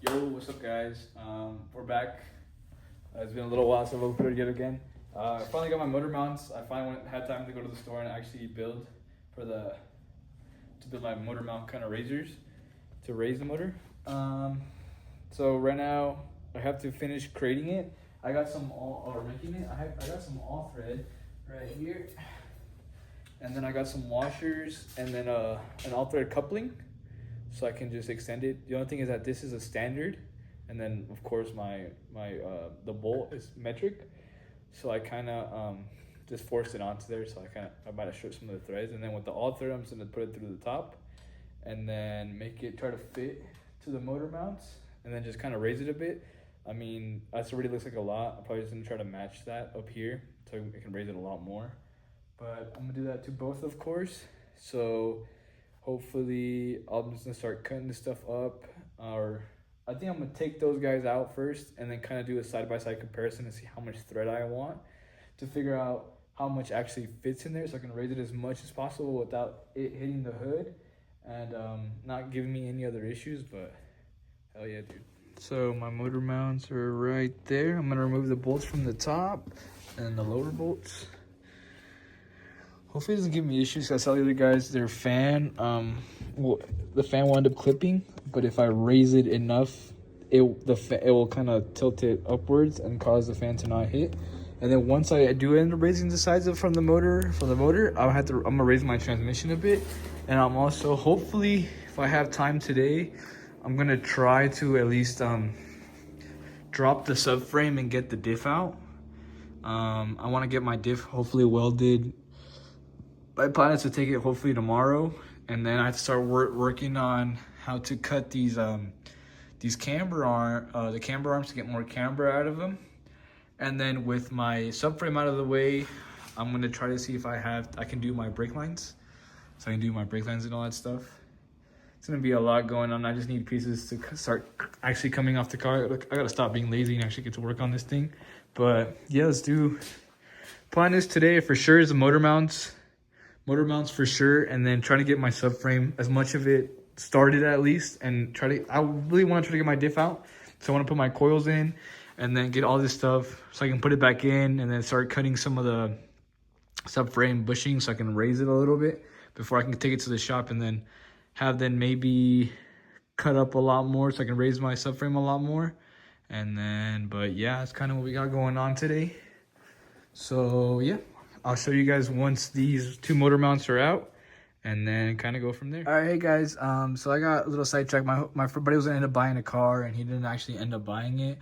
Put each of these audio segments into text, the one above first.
Yo, what's up, guys? We're back. It's been a little while since I've uploaded yet again. I finally got my motor mounts. I finally had time to go to the store and actually build to build my motor mount kind of raisers to raise the motor. So right now I have to finish creating it. I got some making it. I got some all thread right here, and then I got some washers and then an all thread coupling, so I can just extend it. The only thing is that this is a standard, and then of course the bolt is metric, so I kind of just forced it onto there. So I might have stripped some of the threads, and then with the all thread I'm just gonna put it through the top, and then try to fit to the motor mounts, and then just kind of raise it a bit. I mean, that already looks like a lot. I'm probably just gonna try to match that up here so I can raise it a lot more. But I'm gonna do that to both, of course. So hopefully I'm just gonna start cutting this stuff up, or I think I'm gonna take those guys out first and then kind of do a side-by-side comparison and see how much thread I want to figure out how much actually fits in there, so I can raise it as much as possible without it hitting the hood and not giving me any other issues. But hell yeah, dude. So my motor mounts are right there. I'm gonna remove the bolts from the top and the lower bolts. Hopefully it doesn't give me issues. I saw the other guys, their fan, the fan will end up clipping, but if I raise it enough, it will kind of tilt it upwards and cause the fan to not hit. And then once I do end up raising the sides from the motor, I'm gonna raise my transmission a bit. And I'm also, hopefully, if I have time today, I'm gonna try to at least drop the subframe and get the diff out. I want to get my diff hopefully welded. My plan is to take it hopefully tomorrow, and then I have to start working on how to cut these camber arms to get more camber out of them. And then with my subframe out of the way, I'm gonna try to see if I can do my brake lines, so I can do my brake lines and all that stuff. It's gonna be a lot going on. I just need pieces to start actually coming off the car. Look, I gotta stop being lazy and actually get to work on this thing. But yeah, let's do. Plan is today for sure is the motor mounts for sure, and then try to get my subframe, as much of it started at least, and I really want to try to get my diff out. So I want to put my coils in and then get all this stuff so I can put it back in, and then start cutting some of the subframe bushing so I can raise it a little bit before I can take it to the shop, and then maybe cut up a lot more so I can raise my subframe a lot more. And then, but yeah, that's kind of what we got going on today. So yeah, I'll show you guys once these two motor mounts are out, and then kind of go from there. All right, hey guys, so I got a little sidetracked. My buddy was gonna end up buying a car, and he didn't actually end up buying it.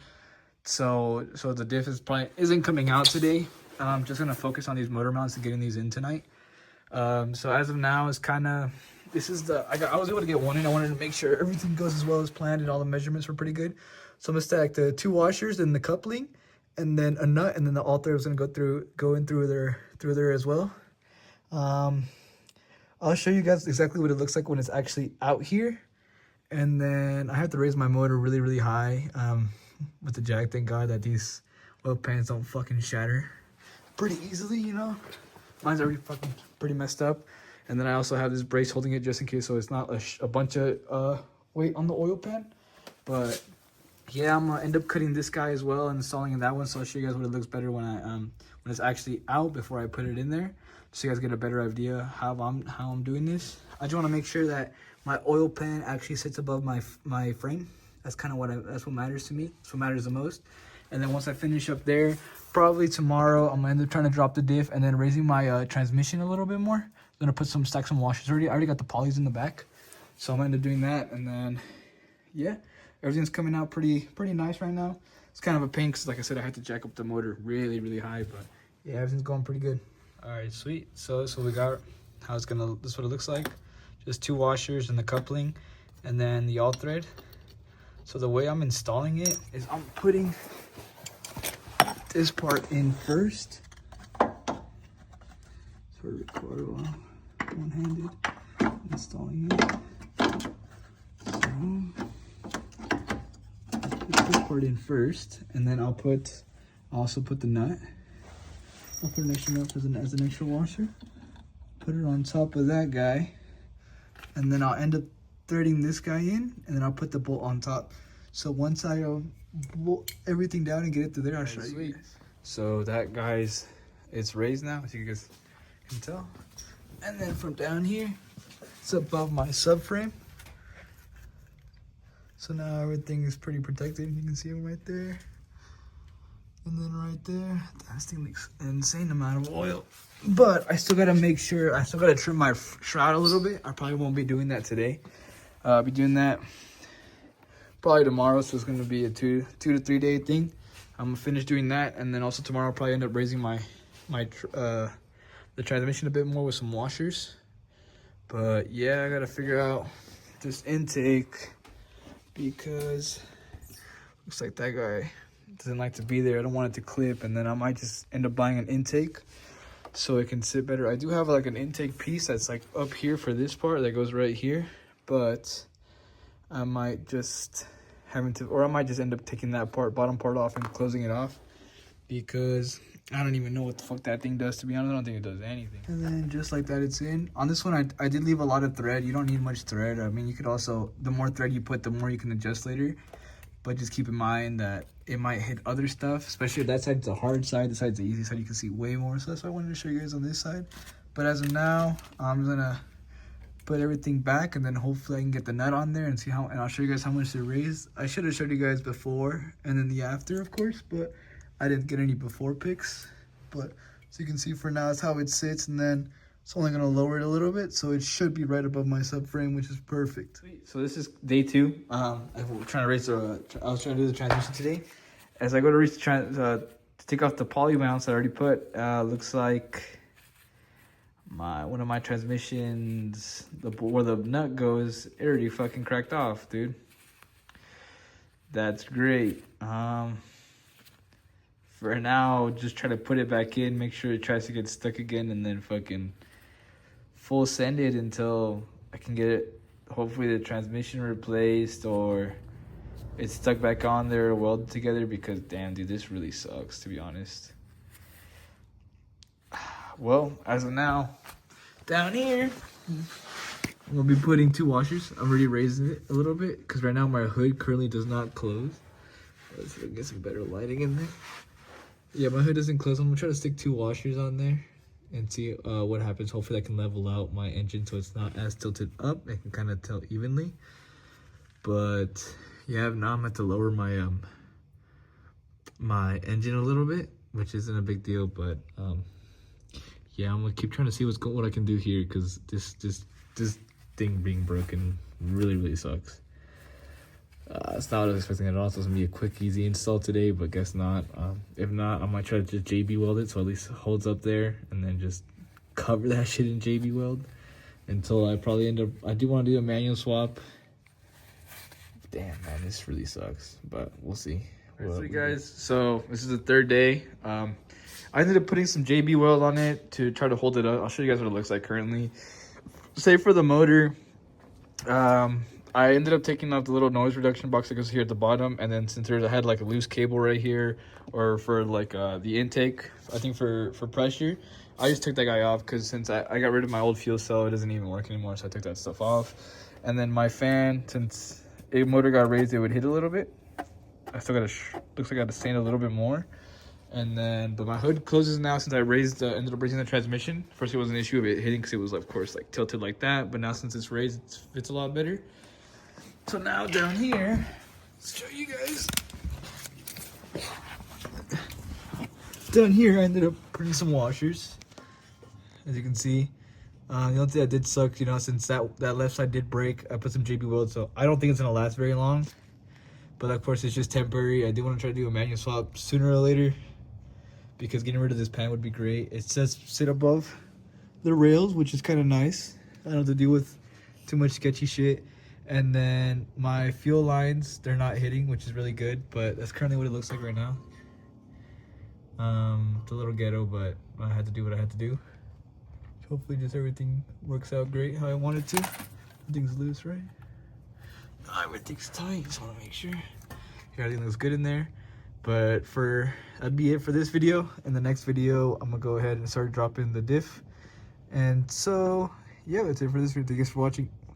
So the diff isn't coming out today. I'm just gonna focus on these motor mounts and getting these in tonight. So as of now, it's kind of, I was able to get one in. I wanted to make sure everything goes as well as planned and all the measurements were pretty good. So I'm gonna stack the two washers and the coupling, and then a nut, and then the all thread is gonna go in through there as well. I'll show you guys exactly what it looks like when it's actually out here. And then I have to raise my motor really, really high with the jack. Thank God that these oil pans don't fucking shatter pretty easily, you know. Mine's already fucking pretty messed up. And then I also have this brace holding it just in case, so it's not a bunch of weight on the oil pan. But yeah, I'm gonna end up cutting this guy as well and installing that one, so I'll show you guys what it looks better when it's actually out before I put it in there, so you guys get a better idea how I'm doing this. I just want to make sure that my oil pan actually sits above my frame. That's kind of that's what matters to me. That's what matters the most. And then once I finish up there, probably tomorrow, I'm gonna end up trying to drop the diff and then raising my transmission a little bit more. I'm gonna stack some washers already. I already got the polys in the back, so I'm gonna end up doing that. And then yeah, everything's coming out pretty nice right now. It's kind of a pain because, like I said, I had to jack up the motor really, really high, but yeah, everything's going pretty good. All right, sweet. So this is what we got. This is what it looks like. Just two washers and the coupling, and then the all thread. So the way I'm installing it is I'm putting this part in first. Sort of record while one-handed installing it. So put this part in first, and then I'll also put the nut. I'll put an extra nut as an extra washer. Put it on top of that guy, and then I'll end up threading this guy in, and then I'll put the bolt on top. So once I bolt everything down and get it to there, I'll show you guys. So that, guys, it's raised now, as you guys can tell. And then from down here, it's above my subframe. So now everything is pretty protected. You can see them right there. And then right there, this thing leaks an insane amount of oil. But I still gotta make sure, I still gotta trim my shroud a little bit. I probably won't be doing that today. I'll be doing that probably tomorrow, so it's gonna be a two to 3 day thing. I'm gonna finish doing that, and then also tomorrow I'll probably end up raising the transmission a bit more with some washers. But yeah, I gotta figure out this intake because looks like that guy doesn't like to be there. I don't want it to clip, and then I might just end up buying an intake so it can sit better. I do have like an intake piece that's like up here for this part that goes right here, but I might just I might just end up taking that bottom part off and closing it off, because I don't even know what the fuck that thing does, to be honest. I don't think it does anything. And then just like that, it's in. On this one, I did leave a lot of thread. You don't need much thread. I mean, you could also, the more thread you put, the more you can adjust later. But just keep in mind that it might hit other stuff, especially if that side's the hard side, this side's the easy side. You can see way more. So that's why I wanted to show you guys on this side. But as of now, I'm gonna put everything back, and then hopefully I can get the nut on there and see how, and I'll show you guys how much they raised. I should have showed you guys before and then the after, of course, but I didn't get any before pics. But so you can see for now, it's how it sits, and then it's only gonna lower it a little bit, so it should be right above my subframe, which is perfect. So this is day 2. I was trying to do the transmission today. As I go to reach to take off the poly mounts I already put, looks like one of my transmissions, where the nut goes, it already fucking cracked off, dude. That's great. For now, just try to put it back in, make sure it tries to get stuck again, and then fucking full send it until I can get it, hopefully the transmission replaced, or it's stuck back on there or welded together, because damn, dude, this really sucks, to be honest. Well, as of now, down here, we'll be putting 2 washers. I'm already raising it a little bit, because right now my hood currently does not close. Let's see if I can get some better lighting in there. Yeah, my hood doesn't close. I'm gonna try to stick 2 washers on there and see what happens. Hopefully I can level out my engine so it's not as tilted up. I can kind of tell evenly. But yeah, now I'm going to lower my my engine a little bit, which isn't a big deal. But yeah, I'm gonna keep trying to see what I can do here, because this thing being broken really sucks. It's not what I was expecting at all. So it's gonna be a quick, easy install today, but guess not. If not, I might try to just JB weld it so at least it holds up there, and then just cover that shit in JB weld until I probably end up. I do want to do a manual swap. Damn, man, this really sucks, but we'll see. So you guys, so this is the 3rd day. I ended up putting some JB weld on it to try to hold it up. I'll show you guys what it looks like currently. Say for the motor, I ended up taking off the little noise reduction box that goes here at the bottom, and then since I had like a loose cable right here, or for like the intake, I think for pressure, I just took that guy off, because since I got rid of my old fuel cell, it doesn't even work anymore, so I took that stuff off. And then my fan, since a motor got raised, it would hit a little bit. I still gotta looks like I gotta sand a little bit more. And then, but my hood closes now since I ended up raising the transmission. First, it was an issue of it hitting because it was, of course, like tilted like that. But now since it's raised, it fits a lot better. So now down here, let's show you guys. Down here, I ended up putting some washers, as you can see. The only thing that did suck, you know, since that left side did break, I put some JB weld, so I don't think it's gonna last very long. But of course, it's just temporary. I do want to try to do a manual swap sooner or later, because getting rid of this pan would be great. It says sit above the rails, which is kind of nice. I don't have to deal with too much sketchy shit. And then my fuel lines, they're not hitting, which is really good, but that's currently what it looks like right now. It's a little ghetto, but I had to do what I had to do. Hopefully just everything works out great how I want it to. Everything's loose, right? Everything's tight, just want to make sure everything looks good in there. But that'd be it for this video. In the next video, I'm gonna go ahead and start dropping the diff. And so yeah, that's it for this video. Thanks for watching.